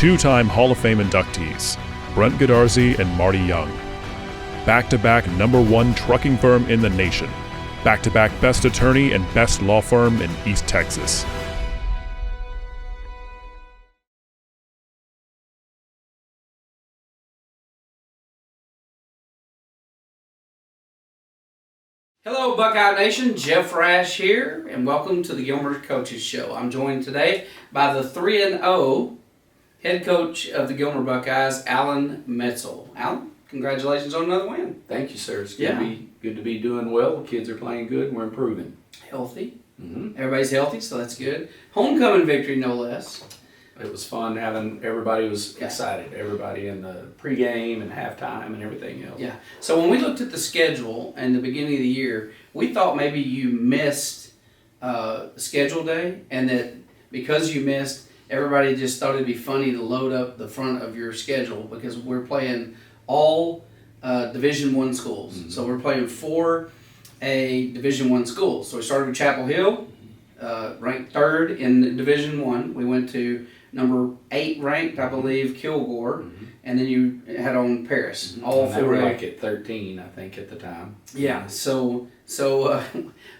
Two-time Hall of Fame inductees, Brent Godarzi and Marty Young. Back-to-back #1 trucking firm in the nation. Back-to-back best attorney and best law firm in East Texas. Hello, Buckeye Nation. Jeff Rash here, and welcome to the Gilmer Coaches Show. I'm joined today by the 3-0 head coach of the Gilmer Buckeyes, Alan Metzel. Alan, congratulations on another win. Thank you, sir. It's good to be doing well. The kids are playing good, and we're improving. Healthy. Mm-hmm. Everybody's healthy, so that's good. Homecoming victory, no less. It was fun having everybody was excited. Everybody in the pregame and halftime and everything else. Yeah. So when we looked at the schedule and the beginning of the year, we thought maybe you missed schedule day, and that because you missed, everybody just thought it'd be funny to load up the front of your schedule because we're playing all Division I schools. Mm-hmm. So we're playing 4A Division I schools. So we started with Chapel Hill, ranked 3rd in Division I. We went to number 8 ranked, I believe, Kilgore, and then you had on Paris. Mm-hmm. All and 4. They were like at 13, I think, at the time. Yeah. So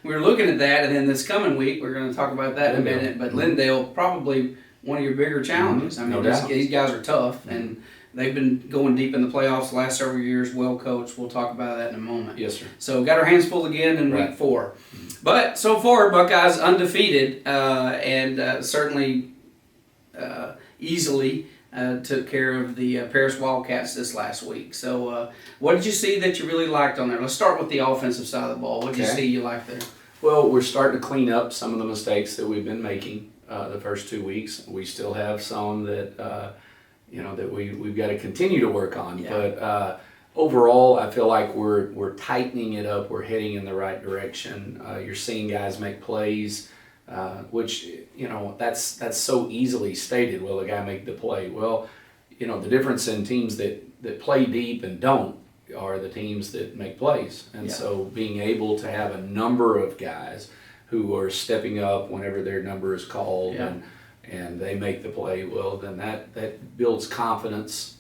we were looking at that, and then this coming week we're going to talk about that in a minute. But Lindale, probably one of your bigger challenges. I mean, these guys are tough, and they've been going deep in the playoffs the last several years. Well coached. We'll talk about that in a moment. Yes, sir. So got our hands full again in week 4. But so far, Buckeyes undefeated, and certainly easily took care of the Paris Wildcats this last week. So what did you see that you really liked on there? Let's start with the offensive side of the ball. What did you see you liked there? Well, we're starting to clean up some of the mistakes that we've been making the first 2 weeks. We still have some that that we've got to continue to work on. Yeah. But overall, I feel like we're tightening it up. We're heading in the right direction. You're seeing guys make plays, which that's so easily stated. Will a guy make the play? Well, the difference in teams that play deep and don't are the teams that make plays. And so being able to have a number of guys who are stepping up whenever their number is called and they make the play, well, then that builds confidence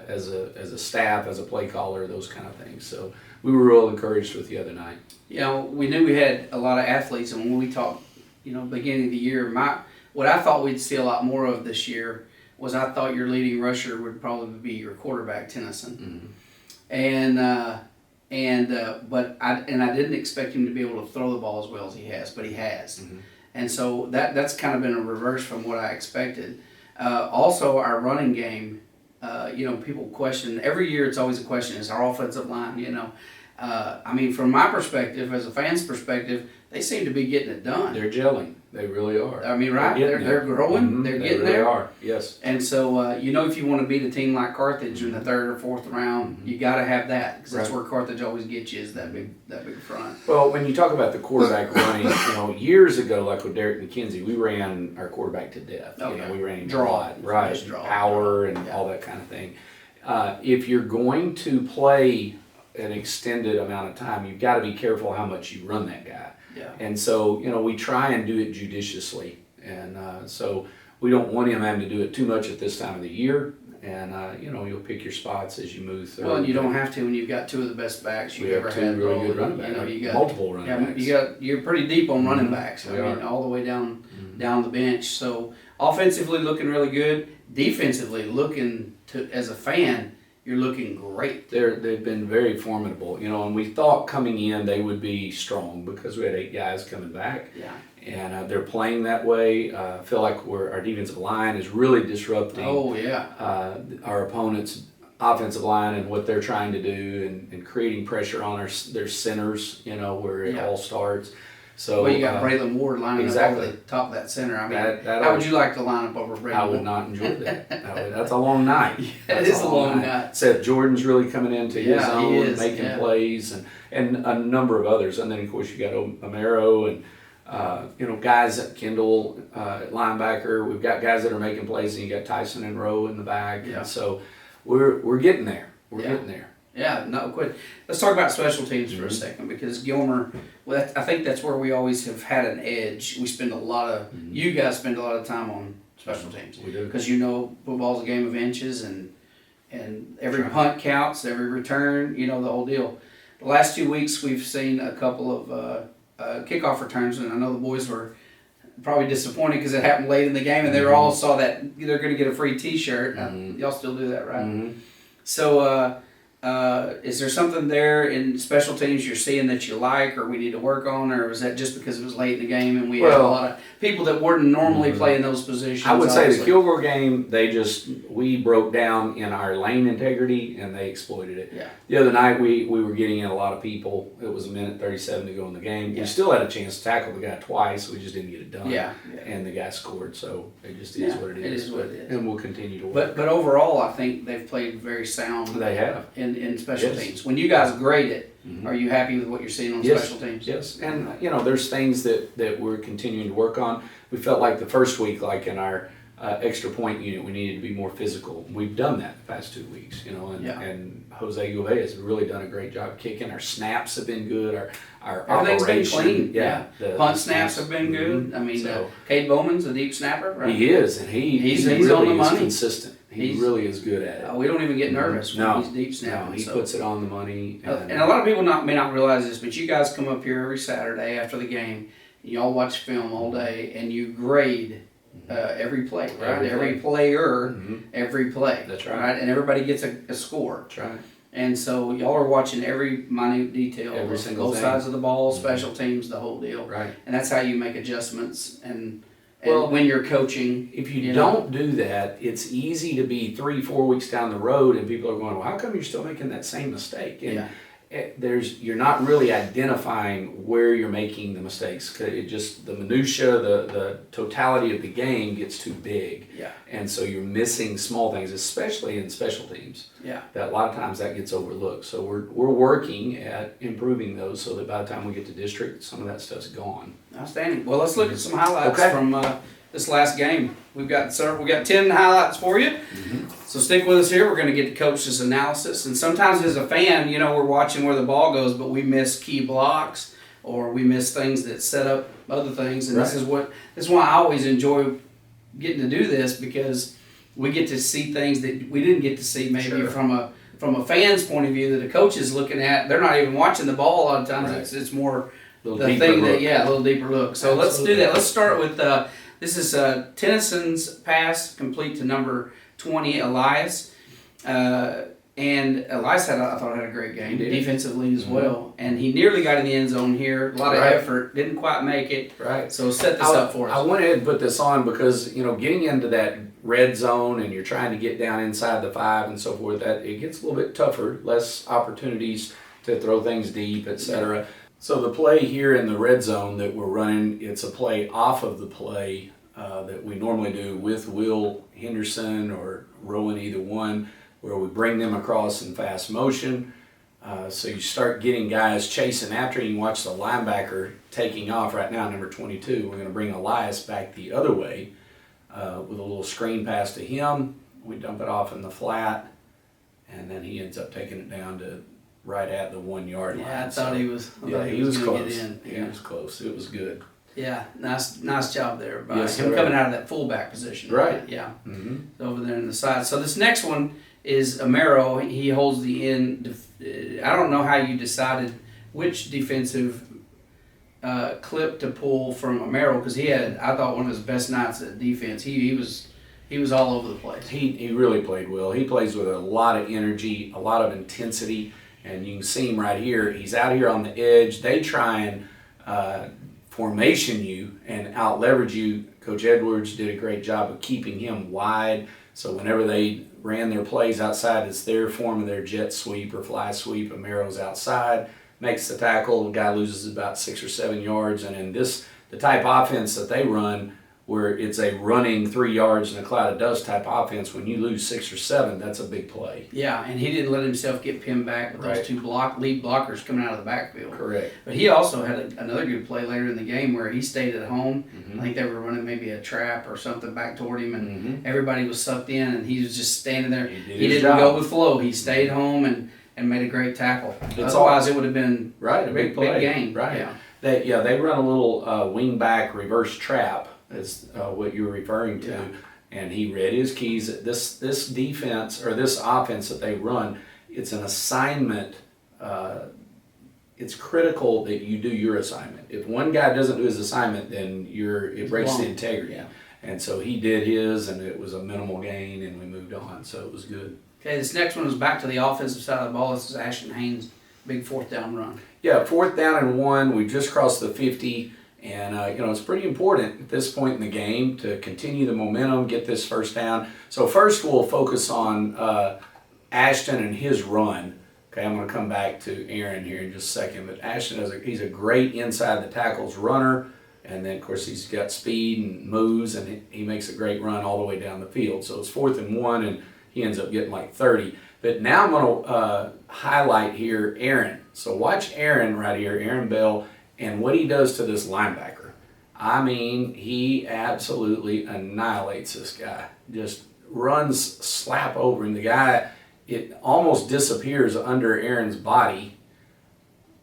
as a staff, as a play caller, those kind of things. So we were real encouraged with the other night. We knew we had a lot of athletes, and when we talked, beginning of the year, what I thought we'd see a lot more of this year was I thought your leading rusher would probably be your quarterback, Tennyson, but I didn't expect him to be able to throw the ball as well as he has, but he has. Mm-hmm. And so that's kind of been a reverse from what I expected. Also, our running game, people question, every year it's always a question, is our offensive line, from my perspective, as a fan's perspective, they seem to be getting it done. They're gelling. They really are. I mean, right? They're growing. Mm-hmm. They're getting there. They are, yes. And so, if you want to beat a team like Carthage in the 3rd or 4th round, you got to have that, because that's where Carthage always gets you, is that big front. Well, when you talk about the quarterback running, years ago, like with Derek McKenzie, we ran our quarterback to death. We ran him a lot, right? Power and all that kind of thing. If you're going to play an extended amount of time, you've got to be careful how much you run that guy. Yeah. And so, we try and do it judiciously. And so we don't want him having to do it too much at this time of the year. And, you'll pick your spots as you move through. Well, and you don't have to when you've got 2 of the best backs you've ever had. We have 2 really good running backs. You got multiple running backs. You're pretty deep on running backs. All the way down the bench. So offensively looking really good. Defensively looking as a fan, you're looking great. They've been very formidable, and we thought coming in they would be strong because we had 8 guys coming back. Yeah. And they're playing that way. I feel like our defensive line is really disrupting our opponent's offensive line and what they're trying to do and creating pressure on their centers, where it all starts. So, you got Braylon Ward lining up over the top of that center. I mean, how would you like to line up over Braylon Ward? I would not enjoy that. That's a long night. It is a long night. Seth Jordan's really coming into his own, making plays, and a number of others. And then, of course, you got Omero and, guys at Kendall, linebacker. We've got guys that are making plays, and you got Tyson and Rowe in the back. Yeah. And so we're getting there. We're getting there. Yeah, no, quit. Let's talk about special teams for a second, because Gilmer, I think that's where we always have had an edge. We spend a lot of, you guys spend a lot of time special teams. We do. Because football's a game of inches, and every punt counts, every return, the whole deal. The last 2 weeks we've seen a couple of kickoff returns, and I know the boys were probably disappointed because it happened late in the game, and they all saw that they're going to get a free T-shirt. Y'all still do that, right? Mm-hmm. So, is there something there in special teams you're seeing that you like, or we need to work on, or was that just because it was late in the game and we had a lot of people that wouldn't normally play in those positions? I would say the Kilgore game, we broke down in our lane integrity and they exploited it. Yeah. The other night we were getting in a lot of people. It was 1:37 to go in the game. Yeah. We still had a chance to tackle the guy twice. We just didn't get it done. Yeah. And the guy scored, so it just is what it is. It is what it is. And we'll continue to work. But overall, I think they've played very sound. They have. In special Yes. teams. When you guys grade it, are you happy with what you're seeing on special teams? Yes, and there's things that we're continuing to work on. We felt like the first week, like in our extra point unit, we needed to be more physical. We've done that the past 2 weeks, and Jose Gouveia has really done a great job kicking. Our snaps have been good. Our Everything's been operation, clean. Yeah, The punt snaps have been good. I mean, Cade Bowman's a deep snapper, right? He is, and he really on the money. is consistent. He really is good at it. We don't even get nervous when he's deep snapping. No, he puts it on the money. And a lot of people may not realize this, but you guys come up here every Saturday after the game. Y'all watch film all day, and you grade every play, right? Every player, every play. That's right. And everybody gets a score. That's right. And so y'all are watching every minute detail, Every single both thing. sides of the ball, special teams, the whole deal. Right. And that's how you make adjustments. And Well, when you're coaching, if you don't do that, it's easy to be 3-4 weeks down the road and people are going, well, how come you're still making that same mistake? And you're not really identifying where you're making the mistakes. The minutia, the totality of the game gets too big. Yeah. And so you're missing small things, especially in special teams. Yeah. That a lot of times that gets overlooked. So we're working at improving those so that by the time we get to district, some of that stuff's gone. Outstanding. Well, let's look at some highlights Okay. from this last game. We've got 10 highlights for you. So stick with us here. We're going to get to coach's analysis. And sometimes as a fan, we're watching where the ball goes, but we miss key blocks or we miss things that set up other things. And Right. this is why I always enjoy getting to do this, because we get to see things that we didn't get to see maybe Sure. from a fan's point of view that a coach is looking at. They're not even watching the ball a lot of times. Right. It's more A little the deeper thing look. a little deeper look. So let's do that. Let's start with this is Tennyson's pass complete to number 20, Elias. And Elias I thought had a great game defensively as well. And he nearly got in the end zone here. A lot of effort, didn't quite make it. Right. So set this up for us. I went ahead and put this on because, getting into that red zone and you're trying to get down inside the 5 and so forth, that it gets a little bit tougher, less opportunities to throw things deep, etc. So the play here in the red zone that we're running, it's a play off of the play that we normally do with Will Henderson or Rowan, either one, where we bring them across in fast motion. So you start getting guys chasing after you. You watch the linebacker taking off right now, number 22. We're going to bring Elias back the other way with a little screen pass to him. We dump it off in the flat, and then he ends up taking it down to right at the 1 yard line. Yeah, I thought he was. He was gonna close. Get in. He was close. It was good. Yeah, nice job there by Yes, him sir. coming out of that fullback position. Right. Yeah. Mm-hmm. Over there on the side. So this next one is Amaro. He holds the end. I don't know how you decided which defensive clip to pull from Amaro, because he had, I thought, one of his best nights at defense. He was all over the place. He really played well. He plays with a lot of energy, a lot of intensity, and you can see him right here. He's out here on the edge. They try and formation you and out leverage you. Coach Edwards did a great job of keeping him wide. So whenever they ran their plays outside, it's their form of their jet sweep or fly sweep. Amaro's outside, makes the tackle. The guy loses about 6 or 7 yards. And in the type of offense that they run, where it's a running 3 yards in a cloud of dust type offense, when you lose 6 or 7, that's a big play. Yeah, and he didn't let himself get pinned back with those two lead blockers coming out of the backfield. Correct. But he also had another good play later in the game where he stayed at home. I think they were running maybe a trap or something back toward him, and everybody was sucked in, and he was just standing there. He didn't go with flow. He stayed home and made a great tackle. Otherwise, it would have been a big play. Big game. Right. Yeah. They run a little wing back reverse trap. Is what you were referring to. and he read his keys. This defense or this offense that they run, it's an assignment. It's critical that you do your assignment. If one guy doesn't do his assignment, then it breaks the integrity. Yeah. And so he did his, and it was a minimal gain, and we moved on. So it was good. Okay, this next one is back to the offensive side of the ball. This is Ashton Haynes' big 4th down run. Yeah, 4th down and 1. We just crossed the 50. And, it's pretty important at this point in the game to continue the momentum, get this first down. So first we'll focus on Ashton and his run. Okay, I'm going to come back to Aaron here in just a second. But Ashton, he's a great inside the tackles runner. And then, of course, he's got speed and moves, and he makes a great run all the way down the field. So it's 4th and 1, and he ends up getting like 30. But now I'm going to highlight here Aaron. So watch Aaron right here, Aaron Bell, and what he does to this linebacker. I mean, he absolutely annihilates this guy. Just runs slap over him. The guy, it almost disappears under Aaron's body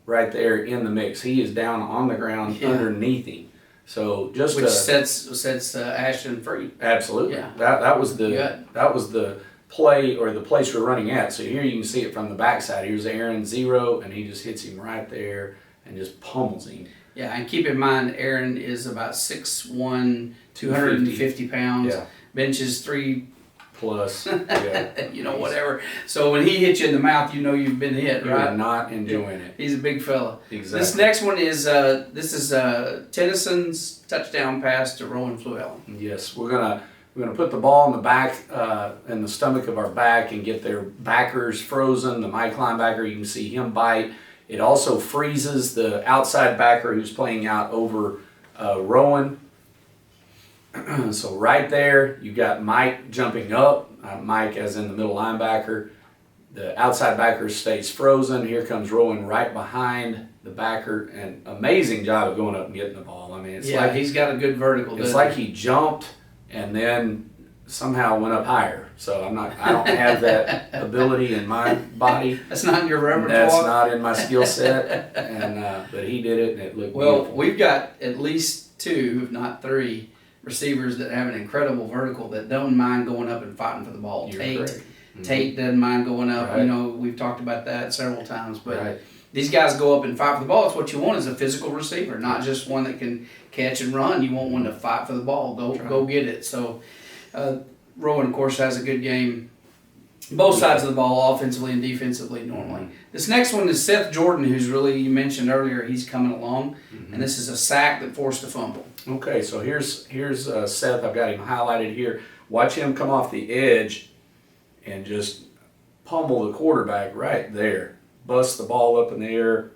right there in the mix. He is down on the ground underneath him. So just which sets Ashton free. Absolutely. Yeah. That was the play or the place we're running at. So here you can see it from the backside. Here's Aaron 0, and he just hits him right there and just pummels him. Yeah, and keep in mind, Aaron is about 6'1", 250 pounds, benches 3 plus, whatever. So when he hits you in the mouth, you know you've been hit, right? You're not enjoying it. He's a big fella. Exactly. This next one is Tennyson's touchdown pass to Rowan Fluellen. Yes, we're gonna put the ball in the back, in the stomach of our back, and get their backers frozen. The Mike linebacker, you can see him bite. It also freezes the outside backer who's playing out over Rowan. So right there, you got Mike jumping up, Mike as in the middle linebacker. The outside backer stays frozen. Here comes Rowan right behind the backer, and amazing job of going up and getting the ball. I mean, he's got a good vertical. It's like he jumped and then somehow went up higher. So I don't have that ability in my body. That's not in your repertoire. That's not in my skill set. And but he did it, and it looked beautiful. We've got at least 2, if not 3, receivers that have an incredible vertical that don't mind going up and fighting for the ball. Tate doesn't mind going up. Right. We've talked about that several times. But these guys go up and fight for the ball. It's what you want is a physical receiver, not just one that can catch and run. You want one to fight for the ball. Go get it. So Rowan, of course, has a good game. Both sides of the ball, offensively and defensively, normally. This next one is Seth Jordan, who's really, you mentioned earlier, he's coming along. And this is a sack that forced a fumble. Okay, so here's Seth. I've got him highlighted here. Watch him come off the edge and just pummel the quarterback right there. Bust the ball up in the air.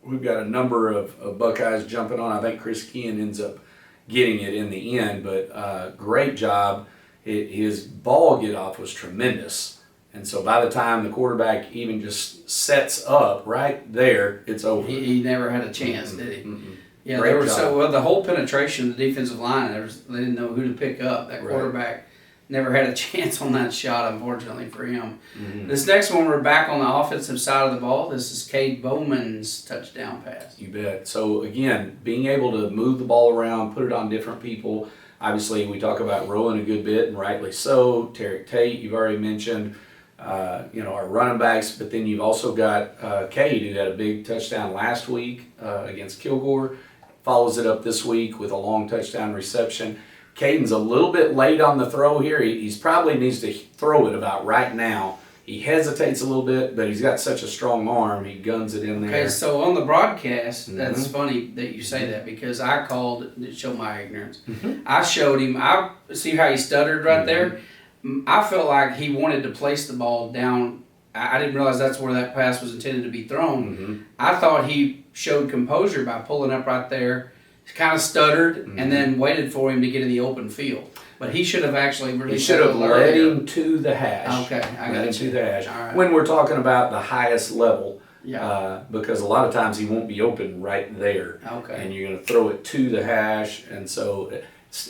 We've got a number of Buckeyes jumping on. I think Chris Kean ends up getting it in the end, but great job. His ball get off was tremendous. And so by the time the quarterback even just sets up right there, it's over. He never had a chance, did he? Mm-mm. Yeah, they were the whole penetration of the defensive line, they didn't know who to pick up. That quarterback never had a chance on that shot, unfortunately for him. This next one, we're back on the offensive side of the ball. This is Cade Bowman's touchdown pass. You bet. So again, being able to move the ball around, put it on different people. Obviously, we talk about Rowan a good bit, and rightly so. Tarek Tate, you've already mentioned. Our running backs, but then you've also got Cade, who had a big touchdown last week against Kilgore. Follows it up this week with a long touchdown reception. Caden's a little bit late on the throw here. He's probably needs to throw it about right now. He hesitates a little bit, but he's got such a strong arm, he guns it in there. Okay, so on the broadcast, that's funny that you say that, because I called to show my ignorance. I showed him, I see how he stuttered right there. I felt like he wanted to place the ball down. I didn't realize that's where that pass was intended to be thrown. I thought he showed composure by pulling up right there, kind of stuttered, and then waited for him to get in the open field. But he should have actually released. He should have led him to the hash. Okay, I got you. To the hash. All right. When we're talking about the highest level, Yeah. because a lot of times he won't be open right there. Okay. And you're going to throw it to the hash, and so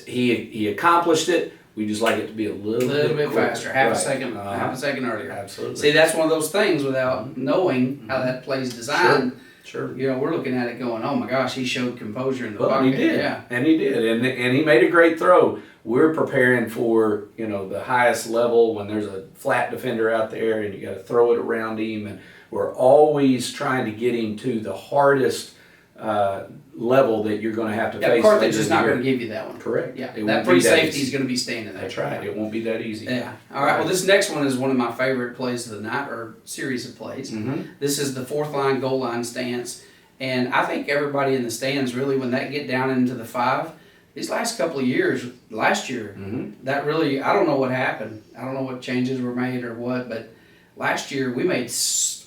he accomplished it. We just like it to be a little bit faster, half a second earlier. Absolutely. See, that's one of those things without knowing how that play's designed. Sure. We're looking at it going, oh my gosh, he showed composure in the Well, pocket. he did. Yeah. And he did. And he made a great throw. we're preparing for, the highest level when there's a flat defender out there and you got to throw it around him. And we're always trying to get him to the hardest level that you're going to have to face. Carthage is not going to give you that one. Correct. Yeah, that free safety is going to be standing there. That's right. It won't be that easy. Yeah. All right. Well, this next one is one of my favorite plays of the night, or series of plays. This is the fourth line goal line stance, and I think everybody in the stands really, when that get down into the 5, these last couple of years, last year, that really, I don't know what happened. I don't know what changes were made or what, but last year we made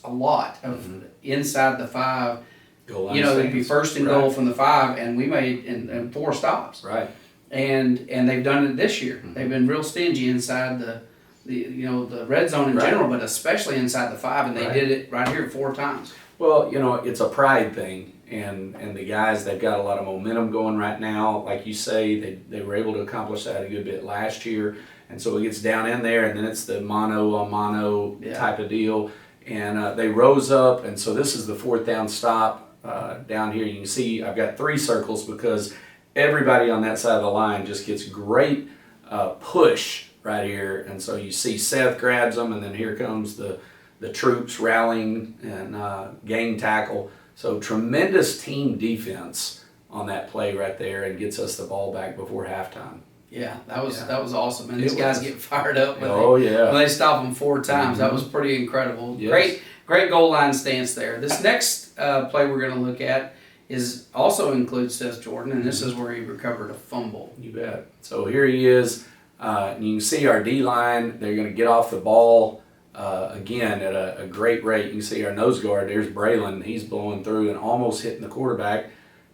a lot of inside the 5. They'd be first and goal from the 5, and we made in 4 stops. Right. And they've done it this year. They've been real stingy inside the red zone in general, but especially inside the 5, and they did it right here 4 times. Well, it's a pride thing, and the guys, they've got a lot of momentum going right now. Like you say, they were able to accomplish that a good bit last year, and so it gets down in there, and then it's the mano-a-mano type of deal, and they rose up, and so this is the 4th down stop. Down here you can see I've got 3 circles because everybody on that side of the line just gets great push right here, and so you see Seth grabs them, and then here comes the troops rallying and gang tackle. So tremendous team defense on that play right there, and gets us the ball back before halftime. Yeah, that was awesome, and these guys get fired up when they stop them 4 times. That was pretty incredible. Yes. Great goal line stance there. This next play we're going to look at also includes Seth Jordan, and this is where he recovered a fumble. You bet. So here he is. And you can see our D-line, they're going to get off the ball again at a great rate. You can see our nose guard, there's Braylon. He's blowing through and almost hitting the quarterback,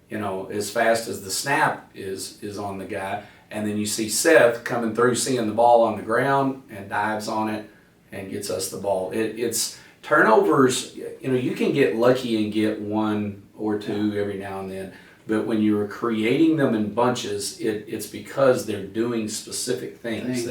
as fast as the snap is on the guy. And then you see Seth coming through, seeing the ball on the ground, and dives on it and gets us the ball. It's turnovers, you can get lucky and get 1 or 2 every now and then, but when you're creating them in bunches, it's because they're doing specific things.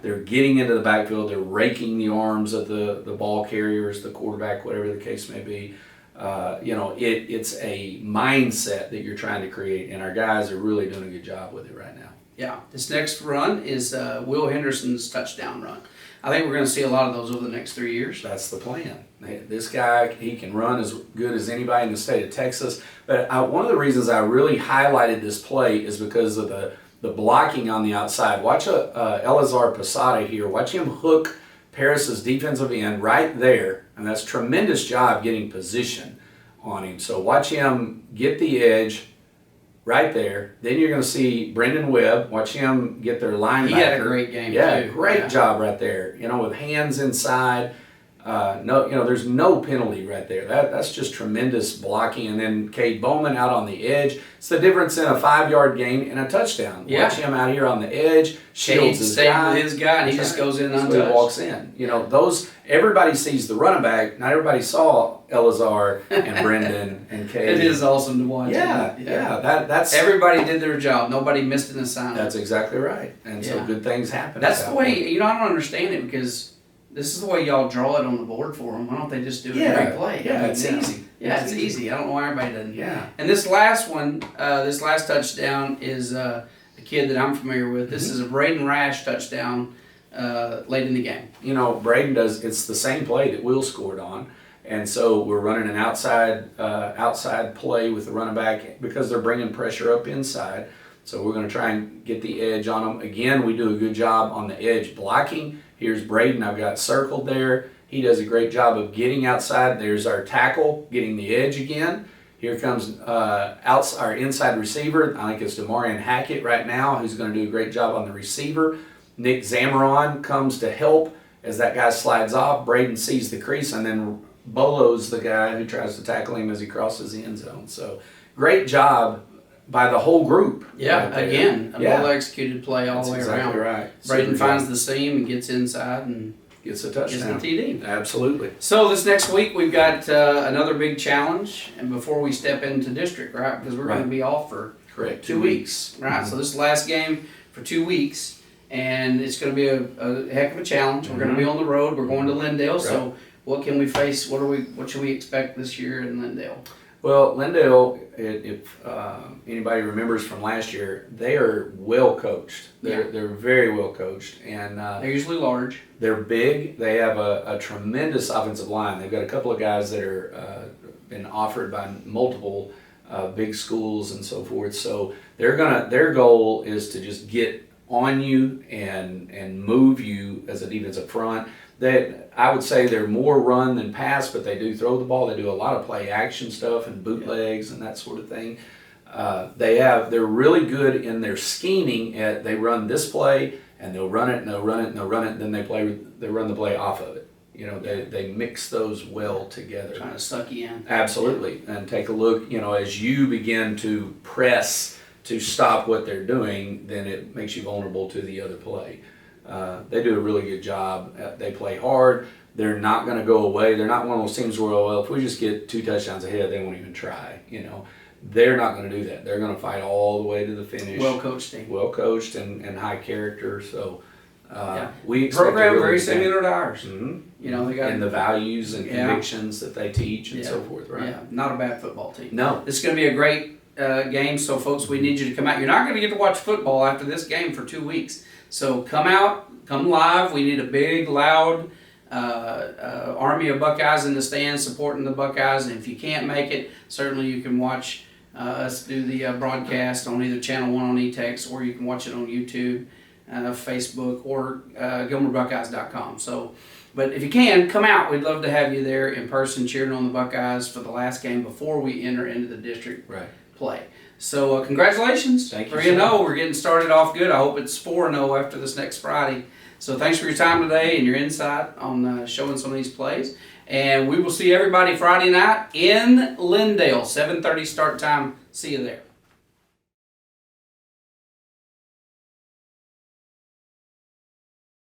They're getting into the backfield, they're raking the arms of the ball carriers, the quarterback, whatever the case may be. It's a mindset that you're trying to create, and our guys are really doing a good job with it right now. Yeah, this next run is Will Henderson's touchdown run. I think we're going to see a lot of those over the next 3 years. That's the plan. This guy, he can run as good as anybody in the state of Texas. But one of the reasons I really highlighted this play is because of the blocking on the outside. Watch Elazar Posada here. Watch him hook Paris's defensive end right there. And that's a tremendous job getting position on him. So watch him get the edge right there. Then you're going to see Brendan Webb. Watch him get their linebacker. He had a great game, too. Great job right there. With hands inside. There's no penalty right there. That's just tremendous blocking. And then Cade Bowman out on the edge. It's the difference in a 5-yard gain and a touchdown. Yeah. Watch him out here on the edge. Shields his guy. With his guy, and he just goes in untouched. So he walks in. Everybody sees the running back. Not everybody saw Elazar and Brendan and Cade. It is awesome to watch. Yeah. That's everybody did their job. Nobody missed an assignment. That's exactly right. And so good things happen. That's the way. I don't understand it because this is the way y'all draw it on the board for them. Why don't they just do it every play? Yeah, it's easy. Yeah, it's easy. I don't know why everybody doesn't. Yeah. And this last one, this last touchdown is a kid that I'm familiar with. This is a Braden Rash touchdown late in the game. Braden does. It's the same play that Will scored on, and so we're running an outside play with the running back because they're bringing pressure up inside. So we're going to try and get the edge on them. Again, we do a good job on the edge blocking. Here's Braden. I've got circled there. He does a great job of getting outside. There's our tackle getting the edge again. Here comes our inside receiver. I think it's Demarion Hackett right now, who's going to do a great job on the receiver. Nick Zamaron comes to help as that guy slides off. Braden sees the crease, and then Bolo's the guy who tries to tackle him as he crosses the end zone. So great job by the whole group. Yeah, again, a well-executed play all the way around. Exactly right. Braden finds the seam and gets inside and gets a touchdown. Gets the TD. Absolutely. So this next week we've got another big challenge, and before we step into district, right? Because we're going to be off for 2 weeks, right? So this is the last game for 2 weeks, and it's going to be a heck of a challenge. We're going to be on the road. We're going to Lindale. So what can we face? What should we expect this year in Lindale? Well, Lindale, if anybody remembers from last year, they are well coached. They're very well coached, and they're usually large. They're big. They have a tremendous offensive line. They've got a couple of guys that are been offered by multiple big schools and so forth. So their goal is to just get on you and move you as a defensive front. I would say they're more run than pass, but they do throw the ball. They do a lot of play action stuff and bootlegs and that sort of thing. They're really good in their scheming. They run this play and they'll run it and they'll run it and they'll run it, and then they run the play off of it. They mix those well together. Trying to suck you in. Absolutely. And take a look, as you begin to press to stop what they're doing, then it makes you vulnerable to the other play. They do a really good job. They play hard. They're not going to go away. They're not one of those teams where, well, if we just get 2 touchdowns ahead, they won't even try. They're not going to do that. They're going to fight all the way to the finish. Well coached team. Well coached and high character. So we expect program really very similar to ours. Mm-hmm. They got and the values and convictions that they teach and so forth. Right? Yeah, not a bad football team. No, this is going to be a great game. So, folks, we need you to come out. You're not going to get to watch football after this game for 2 weeks. So come out, come live. We need a big, loud army of Buckeyes in the stands supporting the Buckeyes. And if you can't make it, certainly you can watch us do the broadcast on either Channel 1 on eText, or you can watch it on YouTube, Facebook, or GilmerBuckeyes.com. So, but if you can, come out. We'd love to have you there in person cheering on the Buckeyes for the last game before we enter into the district play. So congratulations. Thank you. 3-0. We're getting started off good. I hope it's 4-0 after this next Friday. So thanks for your time today and your insight on showing some of these plays. And we will see everybody Friday night in Lindale, 7:30 start time. See you there.